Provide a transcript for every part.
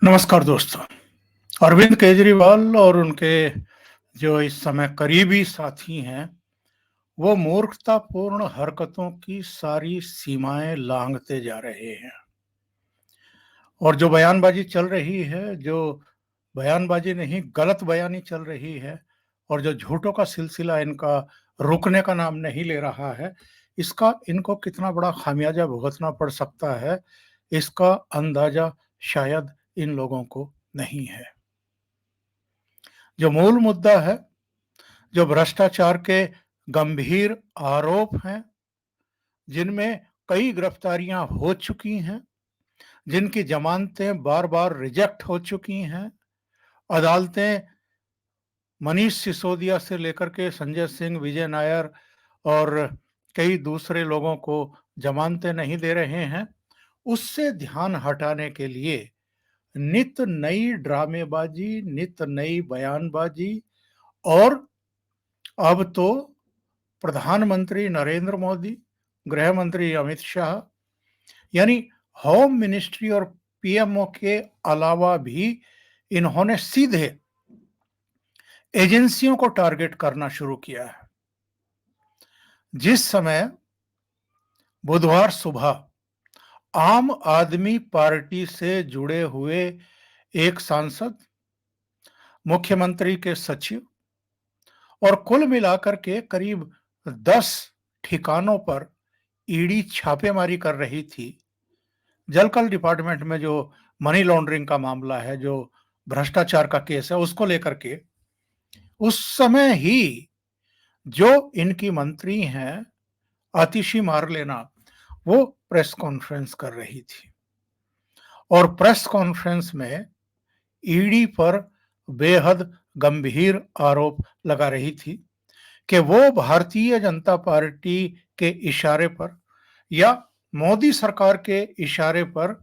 नमस्कार दोस्तों। अरविंद केजरीवाल और उनके जो इस समय करीबी साथी हैं, वो मूर्खतापूर्ण हरकतों की सारी सीमाएं लांघते जा रहे हैं। और जो बयानबाजी चल रही है, जो बयानबाजी नहीं गलत बयानी चल रही है, और जो झूठों का सिलसिला इनका रुकने का नाम नहीं ले रहा है, इसका इनको कितना बड़ा खामियाजा भुगतना पड़ सकता है, इसका अंदाजा शायद इन लोगों को नहीं है। जो मूल मुद्दा है, जो भ्रष्टाचार के गंभीर आरोप हैं, जिनमें कई गिरफ्तारियां हो चुकी हैं, जिनकी जमानतें बार-बार रिजेक्ट हो चुकी हैं, अदालतें मनीष सिसोदिया से लेकर के संजय सिंह, विजय नायर और कई दूसरे लोगों को जमानतें नहीं दे रहे हैं, उससे ध्यान हटाने के लिए नित नई ड्रामेबाजी, नित नई बयानबाजी और अब तो प्रधानमंत्री नरेंद्र मोदी, गृह मंत्री अमित शाह, यानी होम मिनिस्ट्री और पीएमओ के अलावा भी इन्होंने सीधे एजेंसियों को टारगेट करना शुरू किया है। जिस समय बुधवार सुबह आम आदमी पार्टी से जुड़े हुए एक सांसद, मुख्यमंत्री के सचिव और कुल मिलाकर के करीब 10 ठिकानों पर ईडी छापेमारी कर रही थी। जलकल डिपार्टमेंट में जो मनी लॉन्ड्रिंग का मामला है, जो भ्रष्टाचार का केस है, उसको लेकर के उस समय ही जो इनकी मंत्री हैं आतिशी मारलेना, वो प्रेस कॉन्फ्रेंस कर रही थी और प्रेस कॉन्फ्रेंस में ईडी पर बेहद गंभीर आरोप लगा रही थी कि वो भारतीय जनता पार्टी के इशारे पर या मोदी सरकार के इशारे पर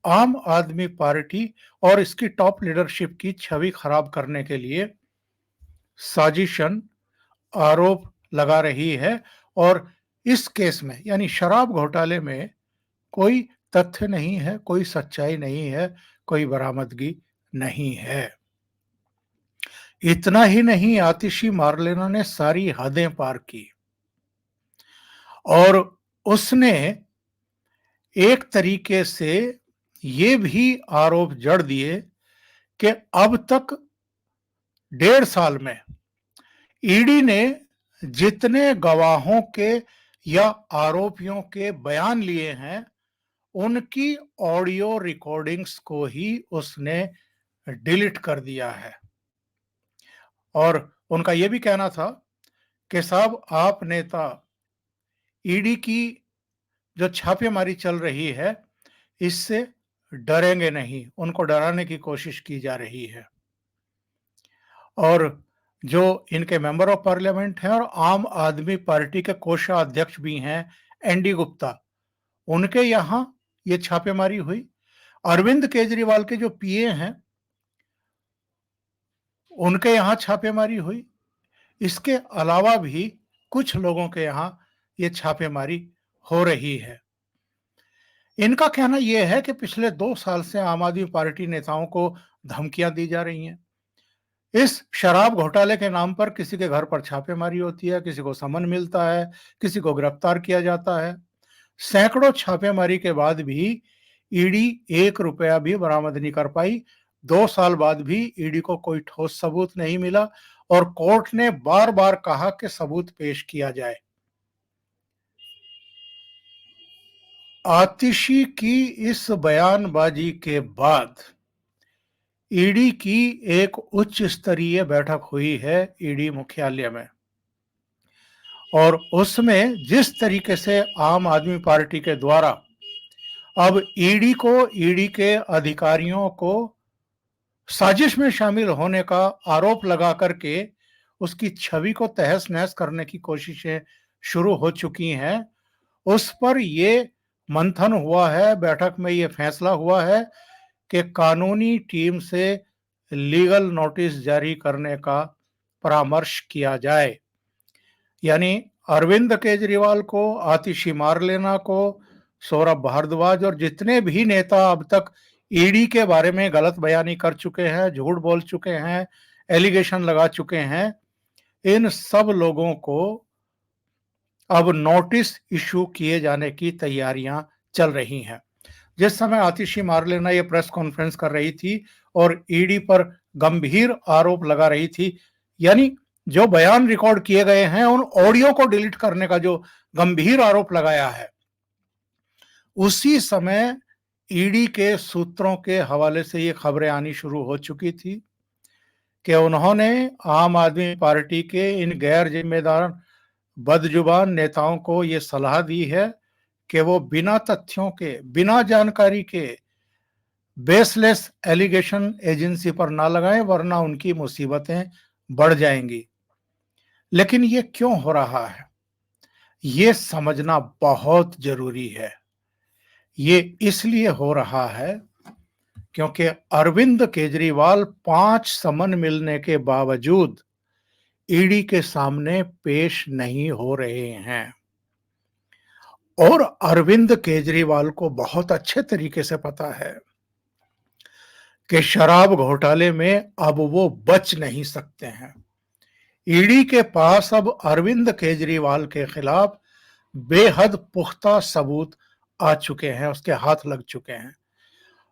आम आदमी पार्टी और इसकी टॉप लीडरशिप की छवि खराब करने के लिए साजिशन आरोप लगा रही है। और इस केस में यानी शराब घोटाले में कोई तथ्य नहीं है, कोई सच्चाई नहीं है, कोई बरामदगी नहीं है। इतना ही नहीं, आतिशी मारलेना ने सारी हदें पार की और उसने एक तरीके से ये भी आरोप जड़ दिए कि अब तक 1.5 साल में ईडी ने जितने गवाहों के या आरोपियों के बयान लिए हैं, उनकी ऑडियो रिकॉर्डिंग्स को ही उसने डिलीट कर दिया है। और उनका यह भी कहना था कि साहब, आप नेता ईडी की जो छापेमारी चल रही है, इससे डरेंगे नहीं, उनको डराने की कोशिश की जा रही है। और जो इनके मेंबर ऑफ पार्लियामेंट हैं और आम आदमी पार्टी के कोषाध्यक्ष भी हैं एनडी गुप्ता, उनके यहां ये छापेमारी हुई। अरविंद केजरीवाल के जो पीए हैं, उनके यहां छापेमारी हुई। इसके अलावा भी कुछ लोगों के यहां ये छापेमारी हो रही है। इनका कहना यह है कि पिछले 2 साल से आम आदमी पार्टी नेताओं को धमकियां दी जा रही हैं। इस शराब घोटाले के नाम पर किसी के घर पर छापेमारी होती है, किसी को समन मिलता है, किसी को गिरफ्तार किया जाता है। सैकड़ों छापेमारी के बाद भी ईडी 1 रुपया भी बरामद नहीं कर पाई। 2 साल बाद भी ईडी को कोई ठोस सबूत नहीं मिला और कोर्ट ने बार बार कहा कि सबूत पेश किया जाए। आतिशी की इस बयानबाजी के बाद ईडी की एक उच्च स्तरीय बैठक हुई है ईडी मुख्यालय में, और उसमें जिस तरीके से आम आदमी पार्टी के द्वारा अब ईडी को, ईडी के अधिकारियों को साजिश में शामिल होने का आरोप लगा करके उसकी छवि को तहस नहस करने की कोशिशें शुरू हो चुकी हैं, उस पर ये मंथन हुआ है। बैठक में ये फैसला हुआ है कि कानूनी टीम से लीगल नोटिस जारी करने का परामर्श किया जाए। यानी अरविंद केजरीवाल को, आतिशी मारलेना को, सौरभ भारद्वाज और जितने भी नेता अब तक ईडी के बारे में गलत बयानी कर चुके हैं, झूठ बोल चुके हैं, एलिगेशन लगा चुके हैं, इन सब लोगों को अब नोटिस इशू किए जाने की तैयारियां चल रही हैं। जिस समय आतिशी मार्लेना ये प्रेस कॉन्फ्रेंस कर रही थी और ईडी पर गंभीर आरोप लगा रही थी, यानी जो बयान रिकॉर्ड किए गए हैं उन ऑडियो को डिलीट करने का जो गंभीर आरोप लगाया है, उसी समय ईडी के सूत्रों के हवाले से ये खबरें आनी शुरू हो चुकी थी कि उन्होंने आम आदमी पार्टी के इन गैर जिम्मेदार बदजुबान नेताओं को ये सलाह दी है कि वो बिना तथ्यों के, बिना जानकारी के बेसलेस एलिगेशन एजेंसी पर ना लगाएं, वरना उनकी मुसीबतें बढ़ जाएंगी। लेकिन ये क्यों हो रहा है, ये समझना बहुत जरूरी है। ये इसलिए हो रहा है क्योंकि अरविंद केजरीवाल 5 समन मिलने के बावजूद ईडी के सामने पेश नहीं हो रहे हैं। और अरविंद केजरीवाल को बहुत अच्छे तरीके से पता है कि शराब घोटाले में अब वो बच नहीं सकते हैं। ईडी के पास अब अरविंद केजरीवाल के खिलाफ बेहद पुख्ता सबूत आ चुके हैं, उसके हाथ लग चुके हैं।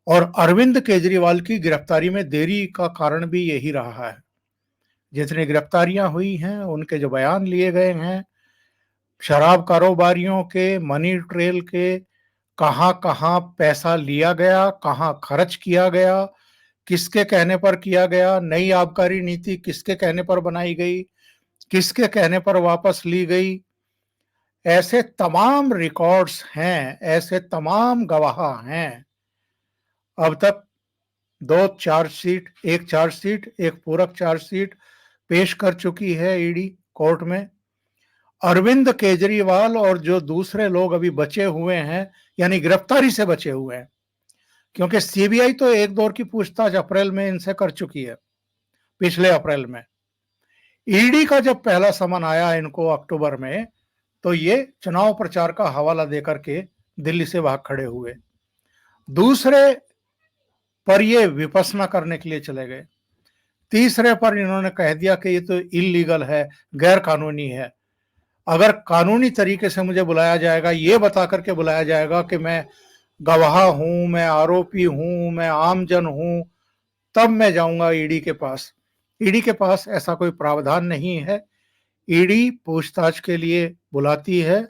और अरविंद केजरीवाल की गिरफ्तारी में देरी का कारण भी यही रहा है। जितनी गिरफ्तारियां हुई हैं, उनके जो बयान लिए गए हैं, शराब कारोबारियों के, मनी ट्रेल के, कहां कहां पैसा लिया गया, कहां खर्च किया गया, किसके कहने पर किया गया, नई आबकारी नीति किसके कहने पर बनाई गई, किसके कहने पर वापस ली गई, ऐसे तमाम रिकॉर्ड्स हैं, ऐसे तमाम गवाह हैं। अब तक 2 चार्जशीट, एक चार्जशीट, एक पूरक चार्जशीट पेश कर चुकी है ईडी कोर्ट में। अरविंद केजरीवाल और जो दूसरे लोग अभी बचे हुए हैं, यानी गिरफ्तारी से बचे हुए हैं, क्योंकि सीबीआई तो एक दौर की पूछताछ अप्रैल में इनसे कर चुकी है, पिछले अप्रैल में। ईडी का जब पहला समन आया इनको अक्टूबर में, तो ये चुनाव प्रचार का हवाला देकर के दिल्ली से भाग खड़े हुए। दूसरे पर ये विपස්සना करने के लिए चले गए। तीसरे पर इन्होंने कह दिया कि ये तो इलीगल है, गैर कानूनी है। अगर कानूनी तरीके से मुझे बुलाया जाएगा, ये बता करके बुलाया जाएगा कि मैं गवाह हूं, मैं आरोपी हूं, मैं आमजन हूं, तब मैं जाऊंगा ईडी के पास। ईडी के पास ऐसा कोई प्रावधान नहीं है। ईडी पूछताछ के लिए बुलाती है,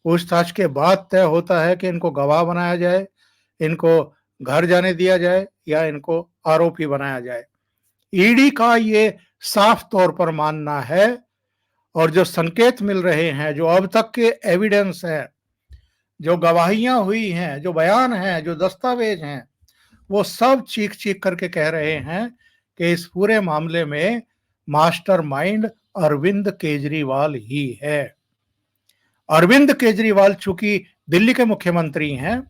पूछताछ के बाद तय होता है कि इनको गवाह बनाया जाए, इनको घर जाने दिया जाए या इनको आरोपी बनाया जाए। ईडी का ये साफ तौर पर मानना है, और जो संकेत मिल रहे हैं, जो अब तक के एविडेंस है, जो गवाहियां हुई हैं, जो बयान हैं, जो दस्तावेज हैं, वो सब चीख चीख करके कह रहे हैं कि इस पूरे मामले में मास्टरमाइंड अरविंद केजरीवाल ही है। अरविंद केजरीवाल चूंकि दिल्ली के मुख्यमंत्री हैं,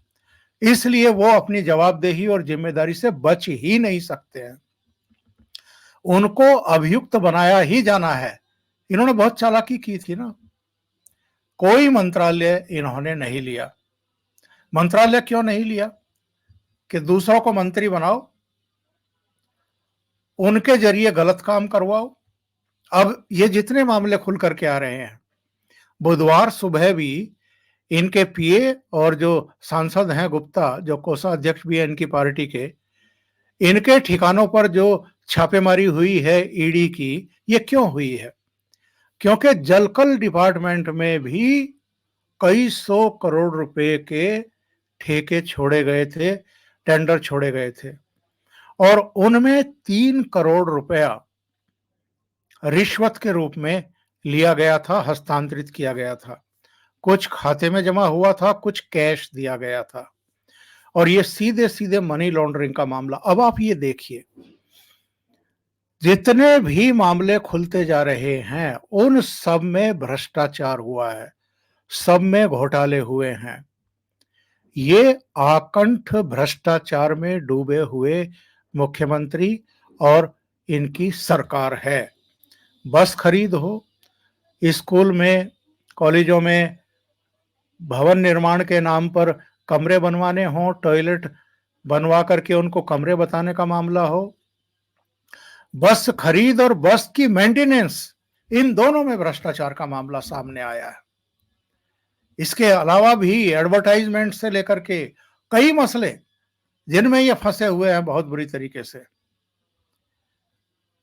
इसलिए वो अपनी जवाबदेही और जिम्मेदारी से बच ही नहीं सकते हैं। उनको अभियुक्त बनाया ही जाना है। इन्होंने बहुत चालाकी की थी ना, कोई मंत्रालय इन्होंने नहीं लिया। मंत्रालय क्यों नहीं लिया? कि दूसरों को मंत्री बनाओ, उनके जरिए गलत काम करवाओ। अब ये जितने मामले खुल करके आ रहे हैं, बुधवार सुबह भी इनके पीए और जो सांसद हैं गुप्ता, जो कोषाध्यक्ष भी है इनकी पार्टी के, इनके ठिकानों पर जो छापेमारी हुई है ईडी की, ये क्यों हुई है? क्योंकि जलकल डिपार्टमेंट में भी कई 100 करोड़ रुपए के ठेके छोड़े गए थे, टेंडर छोड़े गए थे, और उनमें 3 करोड़ रुपया रिश्वत के रूप में लिया गया था, हस्तांतरित किया गया था। कुछ खाते में जमा हुआ था, कुछ कैश दिया गया था, और ये सीधे सीधे मनी लॉन्ड्रिंग का मामला। अब आप ये देखिए, जितने भी मामले खुलते जा रहे हैं, उन सब में भ्रष्टाचार हुआ है, सब में घोटाले हुए हैं। ये आकंठ भ्रष्टाचार में डूबे हुए मुख्यमंत्री और इनकी सरकार है। बस खरीद हो, स्कूल में, कॉलेजों में भवन निर्माण के नाम पर कमरे बनवाने हों, टॉयलेट बनवा करके उनको कमरे बताने का मामला हो, बस खरीद और बस की मेंटेनेंस, इन दोनों में भ्रष्टाचार का मामला सामने आया है। इसके अलावा भी एडवर्टाइजमेंट से लेकर के कई मसले जिनमें ये फंसे हुए हैं बहुत बुरी तरीके से,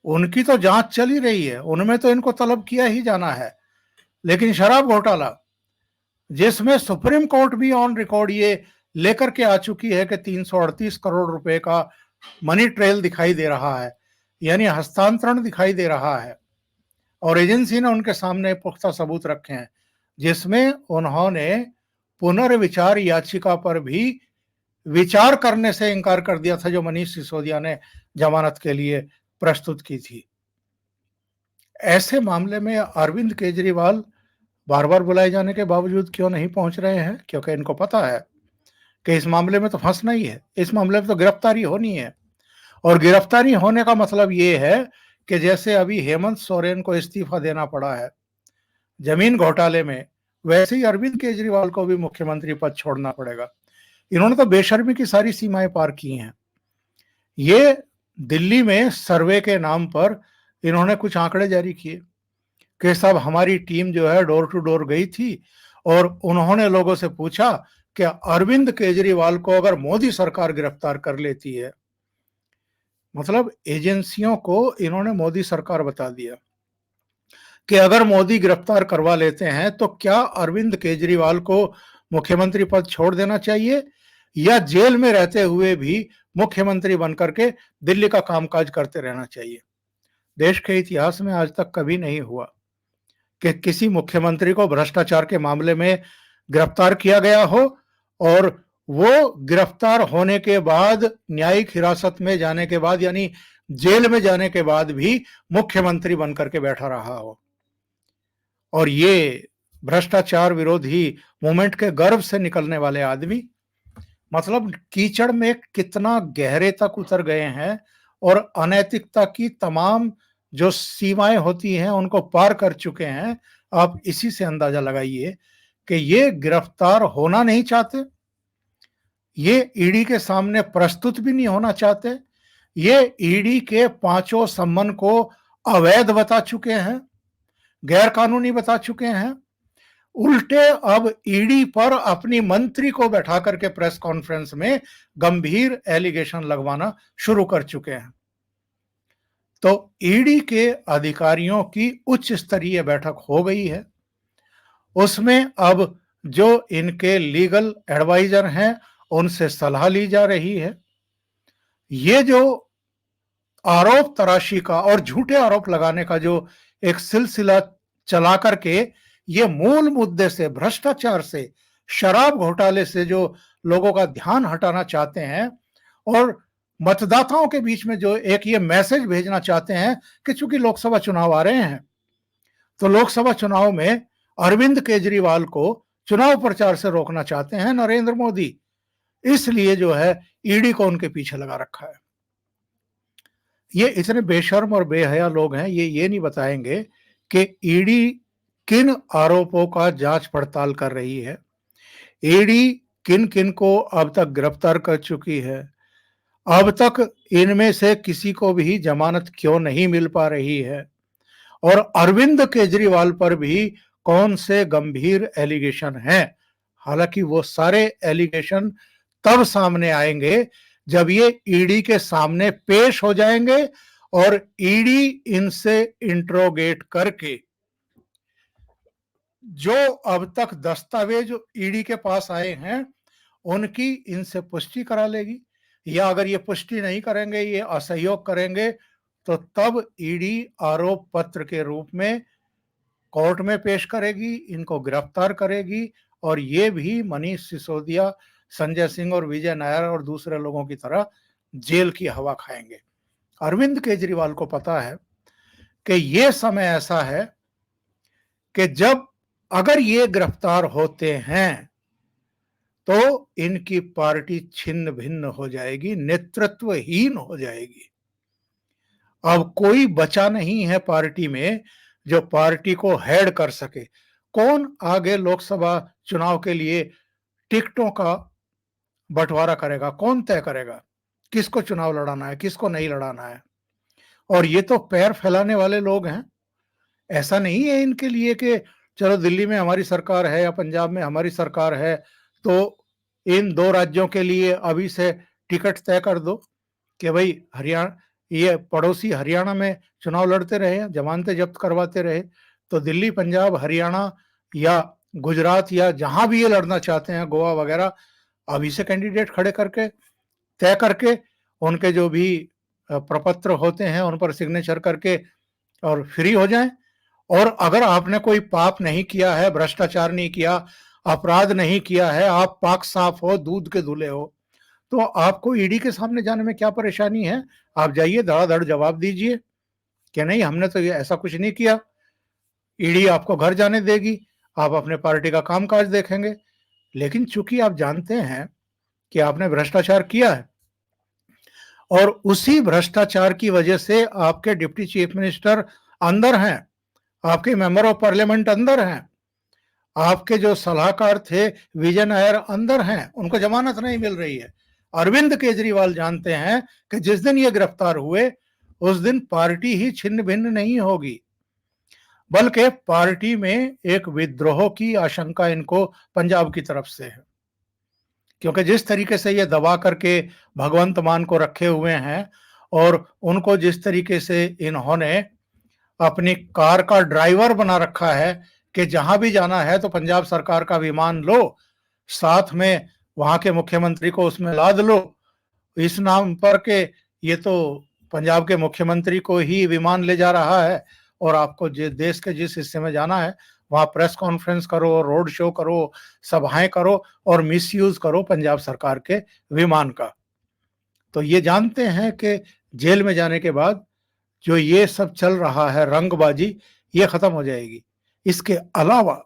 उनकी तो जांच चल ही रही है, उनमें तो इनको तलब किया ही जाना है। लेकिन शराब घोटाला, जिसमें सुप्रीम कोर्ट भी ऑन रिकॉर्ड ये लेकर के आ चुकी है कि 338 करोड़ रुपए का मनी ट्रेल दिखाई दे रहा है, यानी हस्तांतरण दिखाई दे रहा है, और एजेंसी ने उनके सामने पुख्ता सबूत रखे हैं, जिसमें उन्होंने पुनर्विचार याचिका पर भी विचार करने से इनकार कर दिया था, जो मनीष सिसोदिया ने जमानत के लिए प्रस्तुत की थी। ऐसे मामले में अरविंद केजरीवाल बार बार बुलाए जाने के बावजूद क्यों नहीं पहुंच रहे हैं? क्योंकि इनको पता है कि इस मामले में तो फंसना ही है, इस मामले में तो गिरफ्तारी होनी है। और गिरफ्तारी होने का मतलब ये है कि जैसे अभी हेमंत सोरेन को इस्तीफा देना पड़ा है जमीन घोटाले में, वैसे ही अरविंद केजरीवाल को भी मुख्यमंत्री पद छोड़ना पड़ेगा। इन्होंने तो बेशर्मी की सारी सीमाएं पार की हैं। ये दिल्ली में सर्वे के नाम पर इन्होंने कुछ आंकड़े जारी किए कि साहब हमारी टीम जो है डोर टू डोर गई थी और उन्होंने लोगों से पूछा कि अरविंद केजरीवाल को अगर मोदी सरकार गिरफ्तार कर लेती है, मतलब एजेंसियों को इन्होंने मोदी सरकार बता दिया कि अगर मोदी गिरफ्तार करवा लेते हैं तो क्या अरविंद केजरीवाल को मुख्यमंत्री पद छोड़ देना चाहिए या जेल में रहते हुए भी मुख्यमंत्री बनकर के दिल्ली का कामकाज करते रहना चाहिए। देश के इतिहास में आज तक कभी नहीं हुआ कि किसी मुख्यमंत्री को भ्रष्टाचार के मामले में गिरफ्तार किया गया हो और वो गिरफ्तार होने के बाद न्यायिक हिरासत में जाने के बाद, यानी जेल में जाने के बाद भी मुख्यमंत्री बनकर के बैठा रहा हो। और ये भ्रष्टाचार विरोधी मूवमेंट के गर्भ से निकलने वाले आदमी मतलब कीचड़ में कितना गहरे तक उतर गए हैं और अनैतिकता की तमाम जो सीमाएं होती हैं उनको पार कर चुके हैं। आप इसी से अंदाजा लगाइए कि ये गिरफ्तार होना नहीं चाहते, ये ईडी के सामने प्रस्तुत भी नहीं होना चाहते, ये ईडी के पांचों सम्मन को अवैध बता चुके हैं, गैर कानूनी बता चुके हैं। उल्टे अब ईडी पर अपनी मंत्री को बैठा करके प्रेस कॉन्फ्रेंस में गंभीर एलिगेशन लगवाना शुरू कर चुके हैं। तो ईडी के अधिकारियों की उच्च स्तरीय बैठक हो गई है, उसमें अब जो इनके लीगल एडवाइजर हैं उनसे सलाह ली जा रही है। ये जो आरोप तराशी का और झूठे आरोप लगाने का जो एक सिलसिला चला करके ये मूल मुद्दे से, भ्रष्टाचार से, शराब घोटाले से जो लोगों का ध्यान हटाना चाहते हैं और मतदाताओं के बीच में जो एक ये मैसेज भेजना चाहते हैं कि चूंकि लोकसभा चुनाव आ रहे हैं तो लोकसभा चुनाव में अरविंद केजरीवाल को चुनाव प्रचार से रोकना चाहते हैं नरेंद्र मोदी, इसलिए जो है ईडी को उनके पीछे लगा रखा है। ये इतने बेशर्म और बेहया लोग हैं, ये नहीं बताएंगे कि ईडी किन आरोपों का जांच पड़ताल कर रही है, ईडी किन किन को अब तक गिरफ्तार कर चुकी है, अब तक इनमें से किसी को भी जमानत क्यों नहीं मिल पा रही है, और अरविंद केजरीवाल पर भी कौन से गंभीर एलिगेशन हैं। हालांकि वो सारे एलिगेशन तब सामने आएंगे जब ये ईडी के सामने पेश हो जाएंगे और ईडी इनसे इंट्रोगेट करके जो अब तक दस्तावेज ईडी के पास आए हैं उनकी इनसे पुष्टि करा लेगी, या अगर ये पुष्टि नहीं करेंगे, ये असहयोग करेंगे, तो तब ईडी आरोप पत्र के रूप में कोर्ट में पेश करेगी, इनको गिरफ्तार करेगी और ये भी मनीष सिसोदिया, संजय सिंह और विजय नायर और दूसरे लोगों की तरह जेल की हवा खाएंगे। अरविंद केजरीवाल को पता है कि ये समय ऐसा है कि जब अगर ये गिरफ्तार होते हैं तो इनकी पार्टी छिन्न भिन्न हो जाएगी, नेतृत्वहीन हो जाएगी। अब कोई बचा नहीं है पार्टी में जो पार्टी को हेड कर सके। कौन आगे लोकसभा चुनाव के लिए टिकटों का बंटवारा करेगा? कौन तय करेगा किसको चुनाव लड़ाना है, किसको नहीं लड़ाना है? और ये तो पैर फैलाने वाले लोग हैं। ऐसा नहीं है इनके लिए कि चलो दिल्ली में हमारी सरकार है या पंजाब में हमारी सरकार है, तो इन 2 राज्यों के लिए अभी से टिकट तय कर दो कि भाई हरियाणा, ये पड़ोसी हरियाणा में चुनाव लड़ते रहे, जमानतें जब्त करवाते रहे, तो दिल्ली, पंजाब, हरियाणा या गुजरात या जहां भी ये लड़ना चाहते हैं, गोवा वगैरह, अभी से कैंडिडेट खड़े करके तय करके उनके जो भी प्रपत्र होते हैं उन पर सिग्नेचर करके और फ्री हो जाएं। और अगर आपने कोई पाप नहीं किया है, भ्रष्टाचार नहीं किया, अपराध नहीं किया है, आप पाक साफ हो, दूध के धुले हो, तो आपको ईडी के सामने जाने में क्या परेशानी है? आप जाइए, धड़ाधड़ जवाब दीजिए कि नहीं हमने तो ये ऐसा कुछ नहीं किया। ईडी आपको घर जाने देगी, आप अपने पार्टी का कामकाज देखेंगे। लेकिन चूंकि आप जानते हैं कि आपने भ्रष्टाचार किया है और उसी भ्रष्टाचार की वजह से आपके डिप्टी चीफ मिनिस्टर अंदर हैं, आपके मेंबर ऑफ पार्लियामेंट अंदर हैं, आपके जो सलाहकार थे विजय नायर अंदर हैं, उनको जमानत नहीं मिल रही है। अरविंद केजरीवाल जानते हैं कि जिस दिन ये गिरफ्तार हुए उस दिन पार्टी ही छिन्न भिन्न नहीं होगी, बल्कि पार्टी में एक विद्रोह की आशंका इनको पंजाब की तरफ से है। क्योंकि जिस तरीके से ये दबा करके भगवंत मान को रखे हुए हैं और उनको जिस तरीके से इन्होंने अपनी कार का ड्राइवर बना रखा है कि जहां भी जाना है तो पंजाब सरकार का विमान लो, साथ में वहां के मुख्यमंत्री को उसमें लाद लो, इस नाम पर के ये तो पंजाब के मुख्यमंत्री को ही विमान ले जा रहा है और आपको देश के जिस हिस्से में जाना है वहां प्रेस कॉन्फ्रेंस करो, रोड शो करो, सभाएं करो और मिसयूज करो पंजाब सरकार के विमान का। तो ये जानते हैं कि जेल में जाने के बाद जो ये सब चल रहा है रंगबाजी, ये खत्म हो जाएगी। इसके अलावा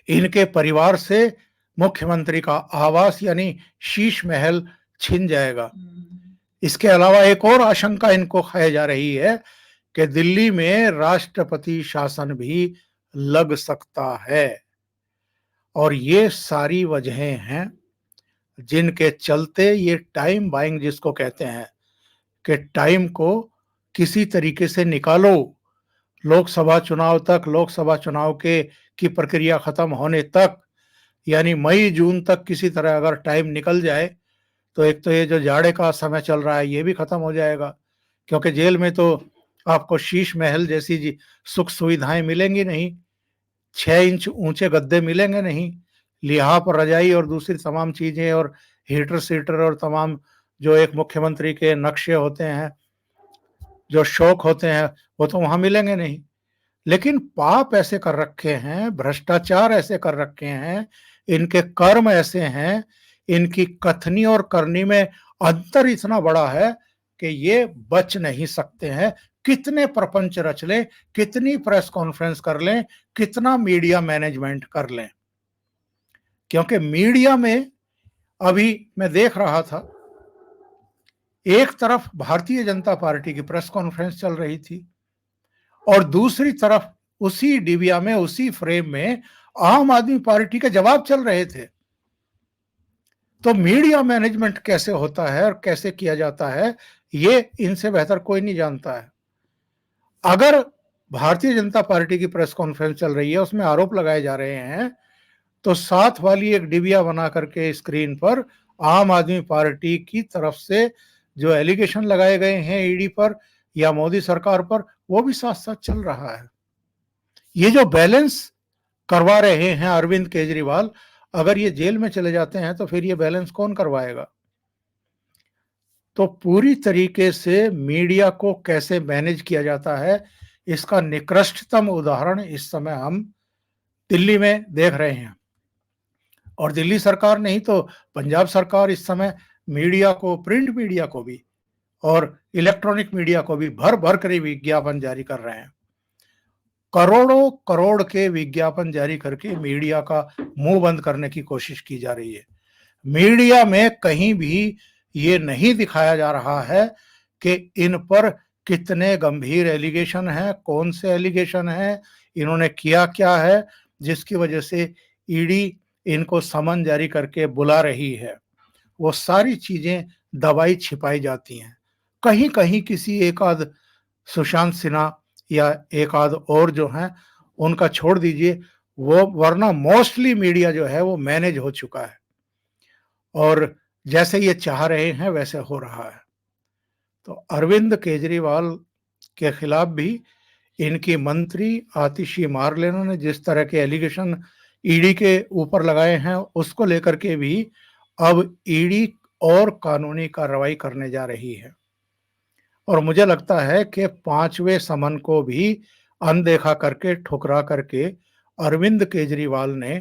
इनके परिवार से मुख्यमंत्री का आवास यानी शीश महल छिन जाएगा। इसके अलावा एक और आशंका इनको खाई जा रही है कि दिल्ली में राष्ट्रपति शासन भी लग सकता है। और ये सारी वजहें हैं जिनके चलते ये टाइम बाइंग जिसको कहते हैं कि टाइम को किसी तरीके से निकालो, लोकसभा चुनाव तक, लोकसभा चुनाव के की प्रक्रिया खत्म होने तक, यानी मई जून तक किसी तरह अगर टाइम निकल जाए तो एक तो ये जो जाड़े का समय चल रहा है ये भी खत्म हो जाएगा, क्योंकि जेल में तो आपको शीश महल जैसी सुख सुविधाएं मिलेंगी नहीं, 6 इंच ऊंचे गद्दे मिलेंगे नहीं, लिहाफ रजाई और दूसरी तमाम चीजें और हीटर सीटर और तमाम जो एक मुख्यमंत्री के नक्शे होते हैं, जो शौक होते हैं, वो तो वहां मिलेंगे नहीं। लेकिन पाप ऐसे कर रखे हैं, भ्रष्टाचार ऐसे कर रखे हैं, इनके कर्म ऐसे हैं, इनकी कथनी और करनी में अंतर इतना बड़ा है कि ये बच नहीं सकते हैं। कितने प्रपंच रच लें, कितनी प्रेस कॉन्फ्रेंस कर लें, कितना मीडिया मैनेजमेंट कर लें, क्योंकि मीडिया में अभी मैं देख रहा था, एक तरफ भारतीय जनता पार्टी की प्रेस कॉन्फ्रेंस चल रही थी और दूसरी तरफ उसी डिबिया में, उसी फ्रेम में आम आदमी पार्टी के जवाब चल रहे थे। तो मीडिया मैनेजमेंट कैसे होता है और कैसे किया जाता है ये इनसे बेहतर कोई नहीं जानता है। अगर भारतीय जनता पार्टी की प्रेस कॉन्फ्रेंस चल रही है, उसमें आरोप लगाए जा रहे हैं, तो साथ वाली एक डिबिया बना करके स्क्रीन पर आम आदमी पार्टी की तरफ से जो एलिगेशन लगाए गए हैं ईडी पर या मोदी सरकार पर, वो भी साथ साथ चल रहा है। ये जो बैलेंस करवा रहे हैं अरविंद केजरीवाल, अगर ये जेल में चले जाते हैं तो फिर ये बैलेंस कौन करवाएगा? तो पूरी तरीके से मीडिया को कैसे मैनेज किया जाता है, इसका निकृष्टतम उदाहरण इस समय हम दिल्ली में देख रहे हैं। और दिल्ली सरकार नहीं तो पंजाब सरकार इस समय मीडिया को, प्रिंट मीडिया को भी और इलेक्ट्रॉनिक मीडिया को भी भर भर कर विज्ञापन जारी कर रहे हैं। करोड़ों करोड़ के विज्ञापन जारी करके मीडिया का मुंह बंद करने की कोशिश की जा रही है। मीडिया में कहीं भी ये नहीं दिखाया जा रहा है कि इन पर कितने गंभीर एलिगेशन हैं, कौन से एलिगेशन हैं, इन्होंने किया क्या है जिसकी वजह से ईडी इनको समन जारी करके बुला रही है, वो सारी चीजें दबाई छिपाई जाती हैं। कहीं कहीं किसी एक आध सुशांत सिन्हा या एक आध और जो हैं उनका छोड़ दीजिए, वो वरना मोस्टली मीडिया जो है वो मैनेज हो चुका है और जैसे ये चाह रहे हैं वैसे हो रहा है। तो अरविंद केजरीवाल के खिलाफ भी इनकी मंत्री आतिशी मारलेना ने जिस तरह के एलिगेशन ईडी के ऊपर लगाए हैं, उसको लेकर के भी अब ईडी और कानूनी कार्रवाई करने जा रही है और मुझे लगता है कि पांचवें समन को भी अनदेखा करके, ठुकरा करके अरविंद केजरीवाल ने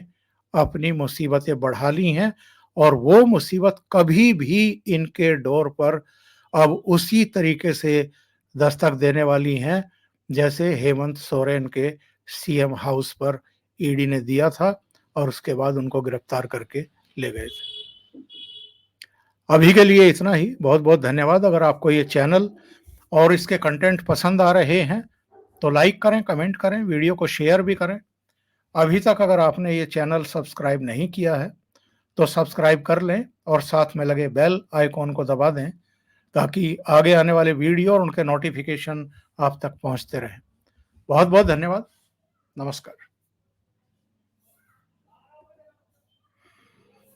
अपनी मुसीबतें बढ़ा ली हैं और वो मुसीबत कभी भी इनके डोर पर अब उसी तरीके से दस्तक देने वाली हैं जैसे हेमंत सोरेन के सीएम हाउस पर ईडी ने दिया था और उसके बाद उनको गिरफ्तार करके ले गए थे। अभी के लिए इतना ही। बहुत बहुत धन्यवाद। अगर आपको ये चैनल और इसके कंटेंट पसंद आ रहे हैं तो लाइक करें, कमेंट करें, वीडियो को शेयर भी करें। अभी तक अगर आपने ये चैनल सब्सक्राइब नहीं किया है तो सब्सक्राइब कर लें और साथ में लगे बेल आइकॉन को दबा दें ताकि आगे आने वाले वीडियो और उनके नोटिफिकेशन आप तक पहुंचते रहें। बहुत बहुत धन्यवाद। नमस्कार।